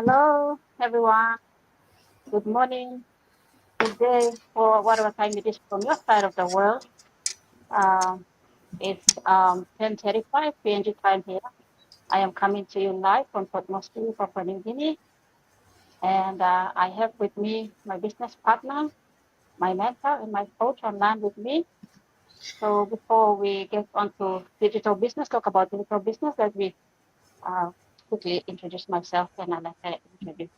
Hello, everyone. Good morning, good day, or whatever time it is from your side of the world. Um, it's 10:35 PNG time here. I am coming to you live from Port Moresby, Papua New Guinea, and I have with me my business partner, my mentor, and my coach online with me. So before we get on to digital business, talk about digital business, let me uh, quickly introduce myself and I'll let her introduce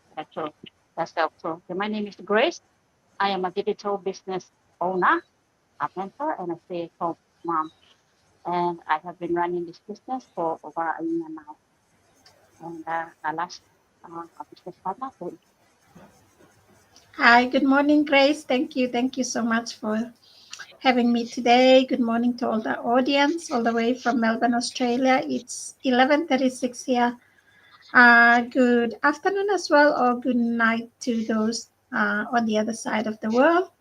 herself. So my name is Grace. I am a digital business owner, a mentor, and a stay-at-home mom. And I have been running this business for over a year now. And I last a business partner. So Hi, good morning, Grace. Thank you. Thank you so much for having me today. Good morning to all the audience, all the way from Melbourne, Australia. It's 11:36 here. Good afternoon as well, or good night to those on the other side of the world.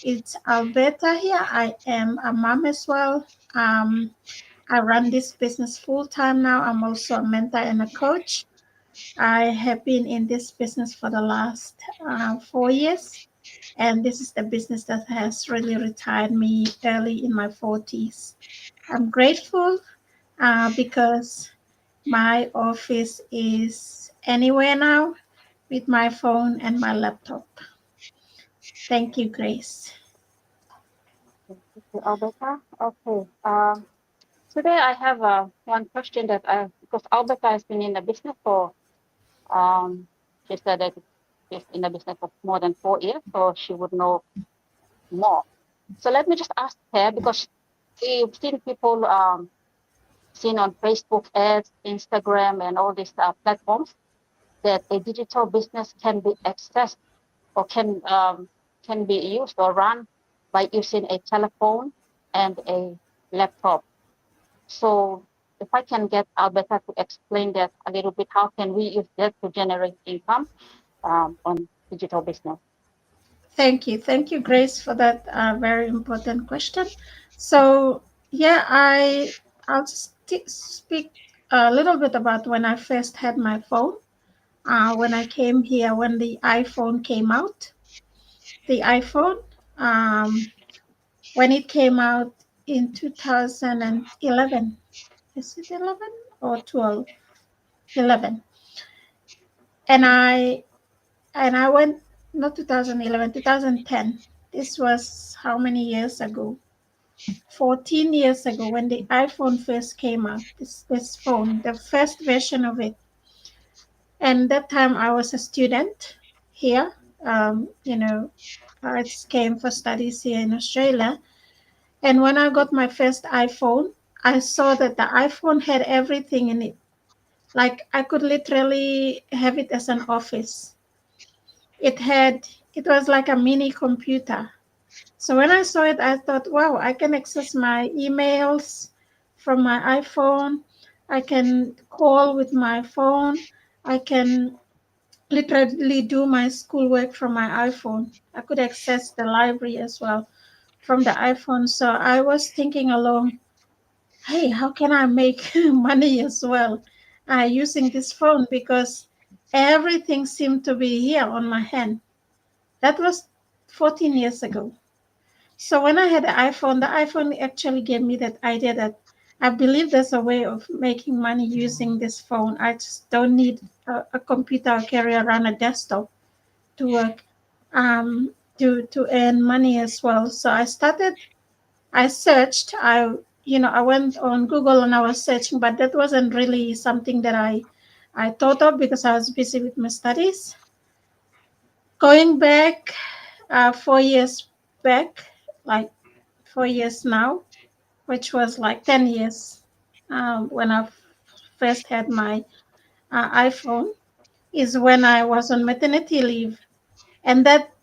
It's Alberta here. I am a mom as well. I run this business full time now. I'm also a mentor and a coach. I have been in this business for the last 4 years, and this is the business that has really retired me early in my 40s. I'm grateful because my office is anywhere now with my phone and my laptop. Thank you, Grace. thank you, Alberta. Okay. Today I have one question because Alberta has been in the business for, um, she said that she's in the business for more than 4 years, so she would know more. So let me just ask her because we've seen people seen on Facebook ads, Instagram, and all these platforms that a digital business can be accessed or can be used or run by using a telephone and a laptop. So if I can get Alberta to explain that a little bit, how can we use that to generate income on digital business? Thank you. Thank you, Grace, for that very important question. So, yeah, I'll just speak a little bit about when I first had my phone. When I came here, when the iPhone came out, the iPhone, um, when it came out in 2011, is it 11 or 12? 11. And I went, not 2011, 2010. This was how many years ago? 14 years ago when the iPhone first came out, this phone, the first version of it. And that time I was a student here. I just came for studies here in Australia. And when I got my first iPhone, I saw that the iPhone had everything in it. Like I could literally have it as an office. It was like a mini computer. So when I saw it, I thought, wow, I can access my emails from my iPhone. I can call with my phone. I can literally do my schoolwork from my iPhone. I could access the library as well from the iPhone. So I was thinking along, hey, how can I make money as well using this phone? Because everything seemed to be here on my hand. That was 14 years ago. So when I had the iPhone actually gave me that idea that I believe there's a way of making money using this phone. I just don't need a computer or carry around a desktop to work to earn money as well. So I searched, I went on Google and I was searching, but that wasn't really something that I thought of because I was busy with my studies. Going back 4 years back, like 4 years now, which was like 10 years when I first had my iPhone, is when I was on maternity leave. And that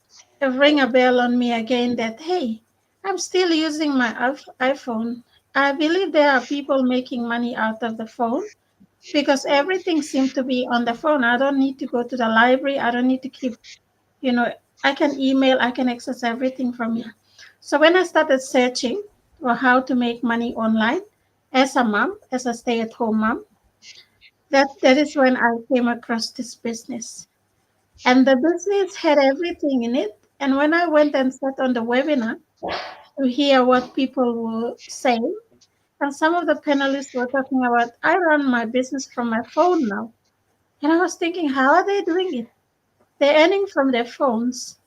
rang a bell on me again that, hey, I'm still using my iPhone. I believe there are people making money out of the phone because everything seems to be on the phone. I don't need to go to the library. I don't need to keep, you know, I can email, I can access everything from here. So when I started searching for how to make money online as a mom, as a stay-at-home mom, that is when I came across this business. And the business had everything in it. And when I went and sat on the webinar to hear what people were saying, and some of the panelists were talking about, I run my business from my phone now. And I was thinking, how are they doing it? They're earning from their phones.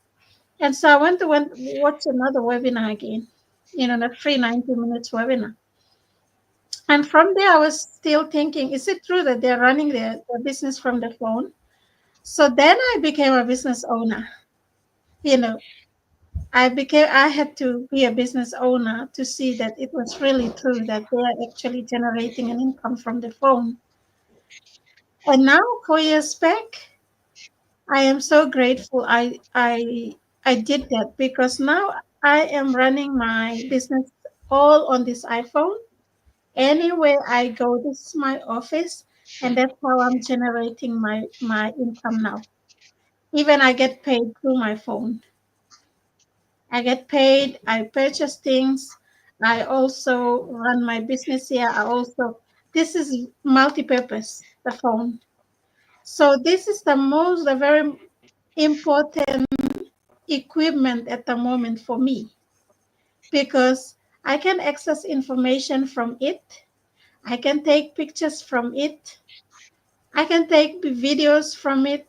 And so I went watch another webinar again, the free 90 minutes webinar. And from there, I was still thinking, is it true that they're running their business from the phone? So then I became a business owner. You know, I had to be a business owner to see that it was really true that they are actually generating an income from the phone. And now, 4 years back, I am so grateful I did that because now I am running my business all on this iPhone. Anywhere I go, this is my office, and that's how I'm generating my income now. Even I get paid through my phone. I get paid, I purchase things, I also run my business here. This is multi-purpose, the phone. So this is the very important equipment at the moment for me because I can access information from it. I can take pictures from it. I can take videos from it.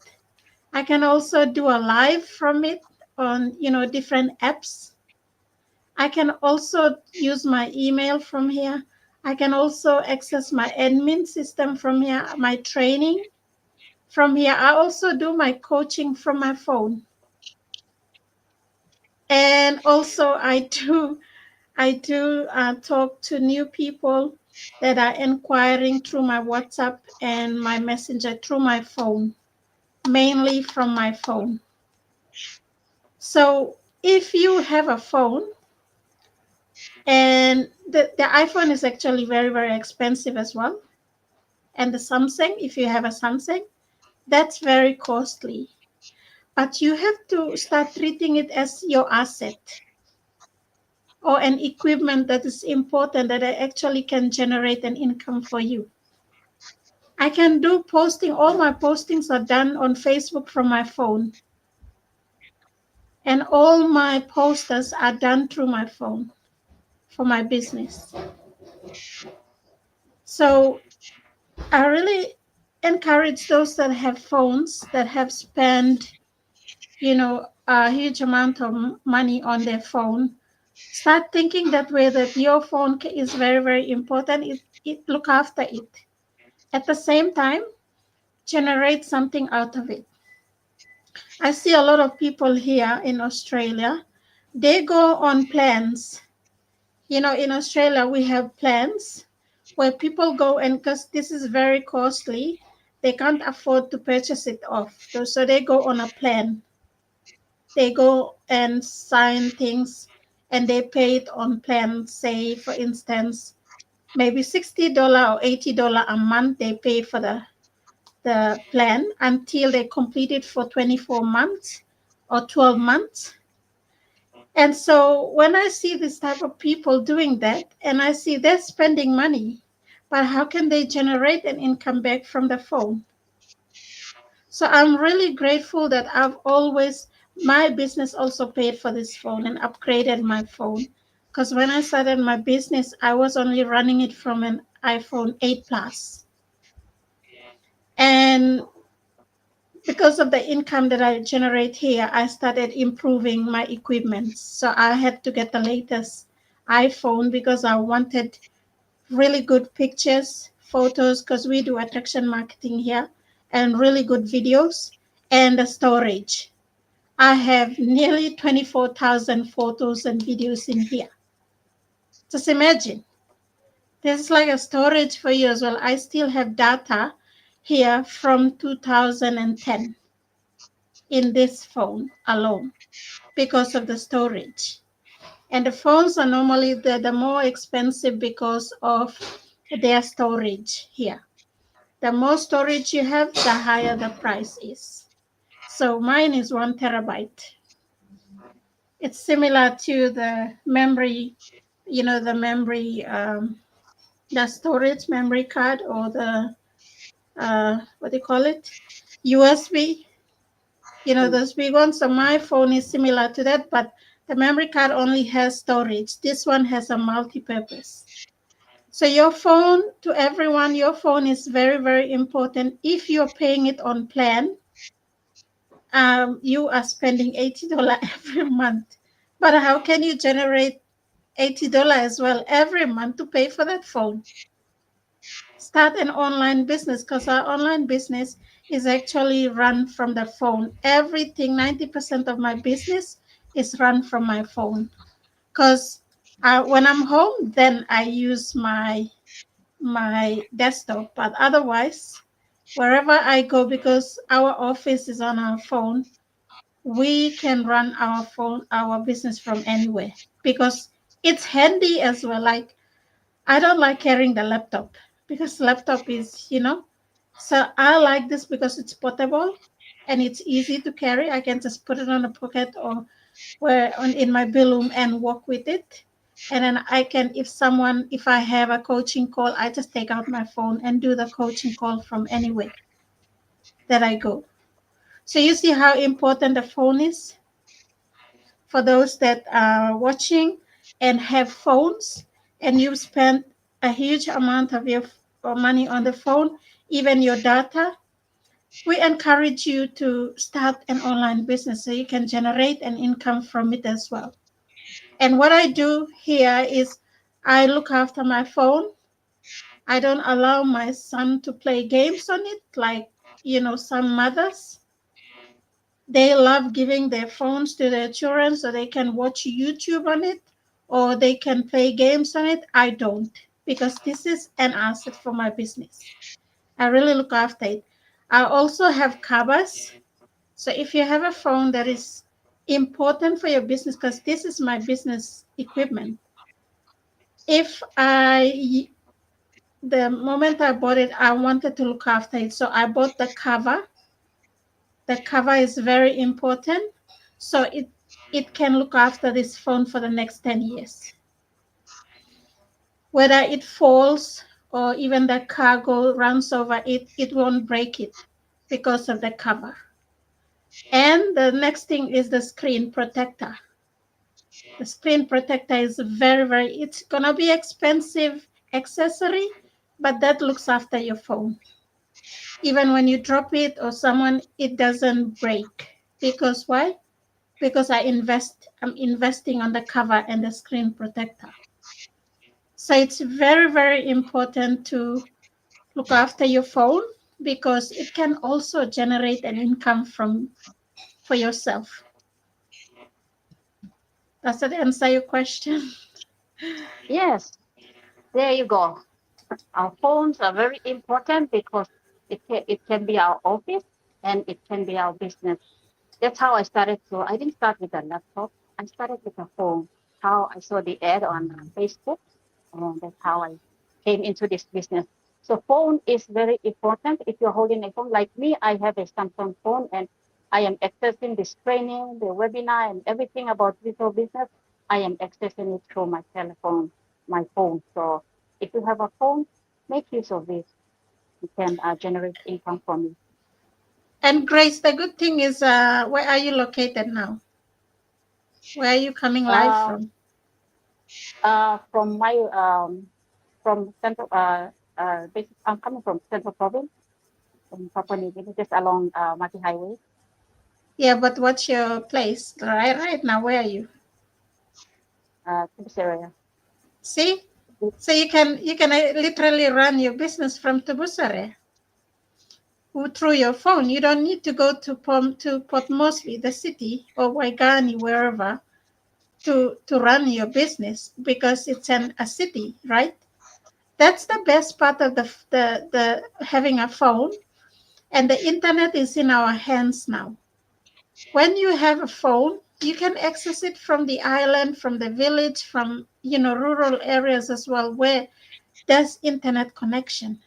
I can also do a live from it on, different apps. I can also use my email from here. I can also access my admin system from here, my training from here. I also do my coaching from my phone. And also I do talk to new people that are inquiring through my WhatsApp and my messenger through my phone, mainly from my phone. So if you have a phone, and the iPhone is actually very, very expensive as well. And the Samsung, if you have a Samsung, that's very costly. But you have to start treating it as your asset or an equipment that is important that actually can generate an income for you. I can do posting, all my postings are done on Facebook from my phone. And all my posters are done through my phone for my business. So I really encourage those that have phones that have spent, a huge amount of money on their phone. Start thinking that way that your phone is very, very important. Look after it. At the same time, generate something out of it. I see a lot of people here in Australia. They go on plans. In Australia, we have plans where people go, and because this is very costly, they can't afford to purchase it off. So they go on a plan. They go and sign things and they pay it on plan. Say, for instance, maybe $60 or $80 a month they pay for the plan until they complete it for 24 months or 12 months. And so when I see this type of people doing that, and I see they're spending money, but how can they generate an income back from the phone? So I'm really grateful that my business also paid for this phone and upgraded my phone. Because when I started my business, I was only running it from an iPhone 8 Plus. And because of the income that I generate here, I started improving my equipment. So I had to get the latest iPhone because I wanted really good pictures, photos, because we do attraction marketing here, and really good videos and the storage. I have nearly 24,000 photos and videos in here. Just imagine. This is like a storage for you as well. I still have data here from 2010 in this phone alone because of the storage. And the phones are normally the more expensive because of their storage here. The more storage you have, the higher the price is. So mine is 1 terabyte. It's similar to the memory, the memory, the storage memory card or the, what do you call it? USB. Mm. those big ones. So my phone is similar to that, but the memory card only has storage. This one has a multi-purpose. So your phone, to everyone, your phone is very, very important. If you're paying it on plan, you are spending $80 every month. But how can you generate $80 as well every month to pay for that phone? Start an online business, because our online business is actually run from the phone. Everything, 90% of my business is run from my phone. Because when I'm home, then I use my desktop. But otherwise, wherever I go, because our office is on our phone, we can run our business from anywhere, because it's handy as well. Like, I don't like carrying the laptop, because laptop is, so I like this because it's portable and it's easy to carry. I can just put it on a pocket or where on in my room and walk with it. And then I can, if I have a coaching call, I just take out my phone and do the coaching call from anywhere that I go. So you see how important the phone is for those that are watching and have phones, and you've spent a huge amount of your money on the phone, even your data. We encourage you to start an online business so you can generate an income from it as well. And what I do here is I look after my phone. I don't allow my son to play games on it, like, some mothers. They love giving their phones to their children so they can watch YouTube on it or they can play games on it. I don't, because this is an asset for my business. I really look after it. I also have covers. So if you have a phone that is important for your business, because this is my business equipment. If I The moment I bought it, I wanted to look after it. So I bought the cover. The cover is very important. So it can look after this phone for the next 10 years. Whether it falls or even the cargo runs over it, it won't break it because of the cover. And the next thing is the screen protector. The screen protector is it's gonna be expensive accessory, but that looks after your phone. Even when you drop it or someone, it doesn't break. Because why? Because I'm investing on the cover and the screen protector. So it's very, very important to look after your phone, because it can also generate an income for yourself. Does that answer your question? Yes, there you go. Our phones are very important because it can be our office and it can be our business. That's how I started to. I didn't start with a laptop. I started with a phone. How I saw the ad on Facebook, and that's how I came into this business. So phone is very important. If you're holding a phone like me, I have a Samsung phone, and I am accessing this training, the webinar, and everything about digital business. I am accessing it through my telephone, my phone. So if you have a phone, make use of it. You can generate income from it. And Grace, the good thing is, where are you located now? Where are you coming live Uh, from? from my from central I'm coming from central province in Papua New Guinea, just along Mati Highway, Yeah, but what's your place? Right now, where are you? to this area. See? So you can literally run your business from Tubusare through your phone. You don't need to go to Port Moresby, the city, or Waigani, wherever, to run your business, because it's a city, right? That's the best part of the having a phone, and the internet is in our hands now. When you have a phone, you can access it from the island, from the village, from rural areas as well, where there's internet connection.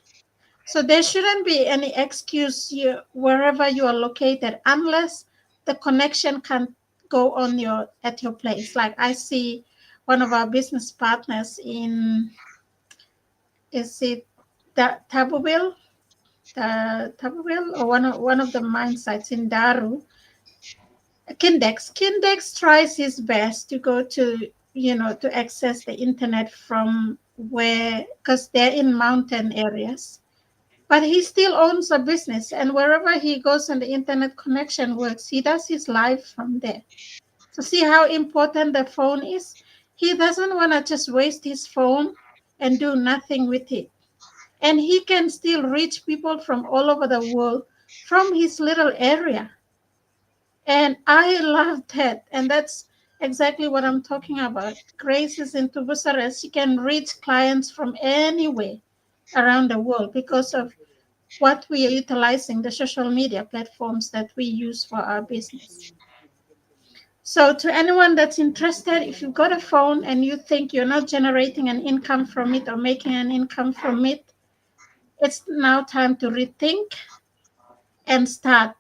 So there shouldn't be any excuse wherever you are located, unless the connection can go on at your place. Like, I see one of our business partners in, is it Tabubil, or one of the mine sites in Daru. Kindex tries his best to go to, to access the internet from where, because they're in mountain areas. But he still owns a business, and wherever he goes and the internet connection works, he does his live from there. So see how important the phone is? He doesn't want to just waste his phone and do nothing with it. And he can still reach people from all over the world from his little area. And I love that. And that's exactly what I'm talking about. Grace is into Bucharest. She can reach clients from anywhere around the world because of what we are utilizing, the social media platforms that we use for our business. So, to anyone that's interested, if you've got a phone and you think you're not generating an income from it or making an income from it, it's now time to rethink and start,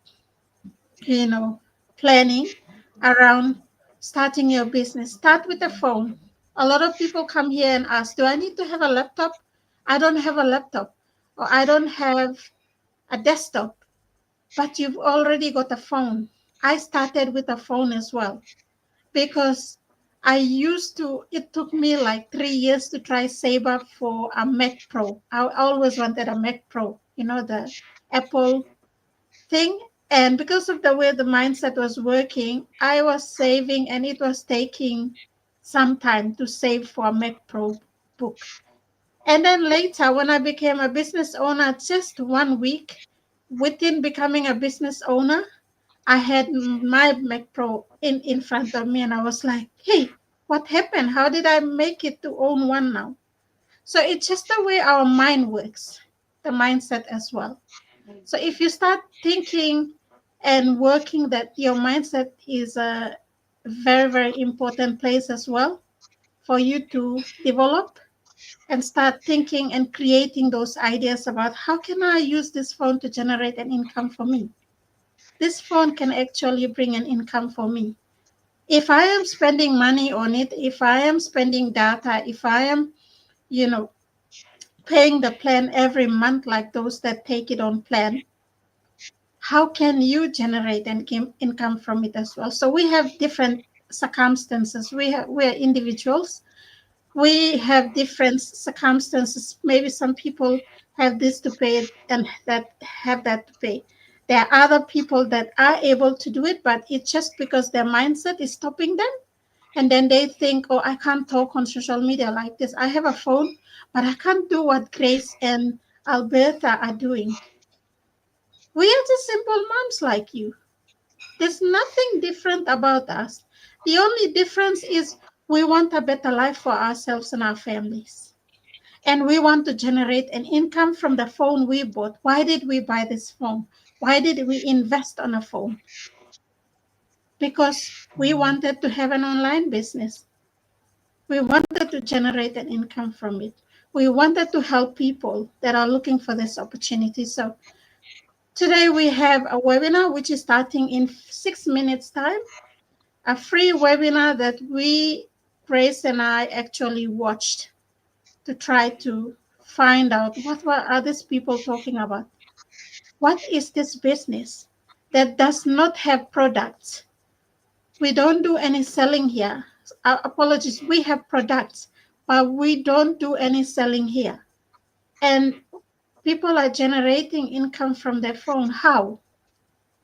you know, planning around starting your business. Start with a phone. A lot of people come here and ask, do I need to have a laptop? I don't have a laptop, or I don't have a desktop, but you've already got a phone. I started with a phone as well because it took me like 3 years to try save up for a Mac Pro. I always wanted a Mac Pro, the Apple thing. And because of the way the mindset was working, I was saving and it was taking some time to save for a Mac Pro book. And then later, when I became a business owner, just 1 week within becoming a business owner, I had my Mac Pro in front of me and I was like, hey, what happened? How did I make it to own one now? So it's just the way our mind works, the mindset as well. So if you start thinking and working that your mindset is a very, very important place as well for you to develop and start thinking and creating those ideas about how can I use this phone to generate an income for me? This phone can actually bring an income for me. If I am spending money on it, if I am spending data, if I am, you know, paying the plan every month like those that take it on plan, how can you generate an income from it as well? So we have different circumstances. We're individuals. We have different circumstances. Maybe some people have this to pay and that have that to pay. There are other people that are able to do it, but it's just because their mindset is stopping them. And then they think, oh, I can't talk on social media like this. I have a phone, but I can't do what Grace and Alberta are doing. We are just simple moms like you. There's nothing different about us. The only difference is we want a better life for ourselves and our families. And we want to generate an income from the phone we bought. Why did we buy this phone? Why did we invest on a phone? Because we wanted to have an online business. We wanted to generate an income from it. We wanted to help people that are looking for this opportunity. So today we have a webinar which is starting in 6 minutes time, a free webinar that Grace and I actually watched to try to find out what are these people talking about. What is this business that does not have products? We don't do any selling here. Apologies, we have products, but we don't do any selling here. And people are generating income from their phone. How?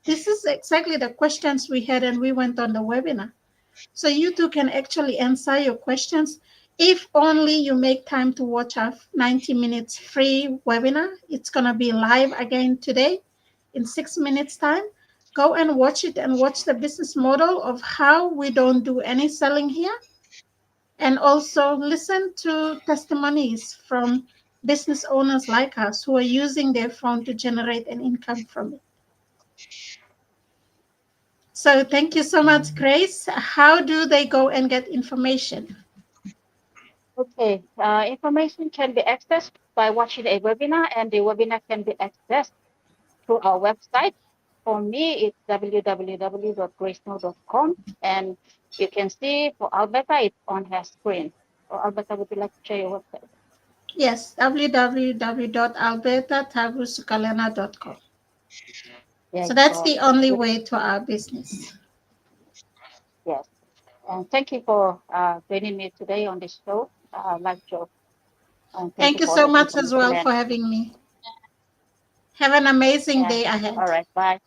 This is exactly the questions we had and we went on the webinar. So you too can actually answer your questions if only you make time to watch our 90 minutes free webinar. It's going to be live again today in 6 minutes time. Go and watch it and watch the business model of how we don't do any selling here. And also listen to testimonies from business owners like us who are using their phone to generate an income from it. So thank you so much, Grace. How do they go and get information? Okay, information can be accessed by watching a webinar, and the webinar can be accessed through our website. For me, it's www.graceno.com, and you can see for Alberta, it's on her screen. So Alberta, would you like to share your website? Yes, www.albertatagusukalena.com. So Yes, that's so the only way to our business. And thank you for joining me today on this show, live show. And thank Thank you you for all so the much as well information. for having me. Have an amazing Yeah. day All ahead. right. Bye.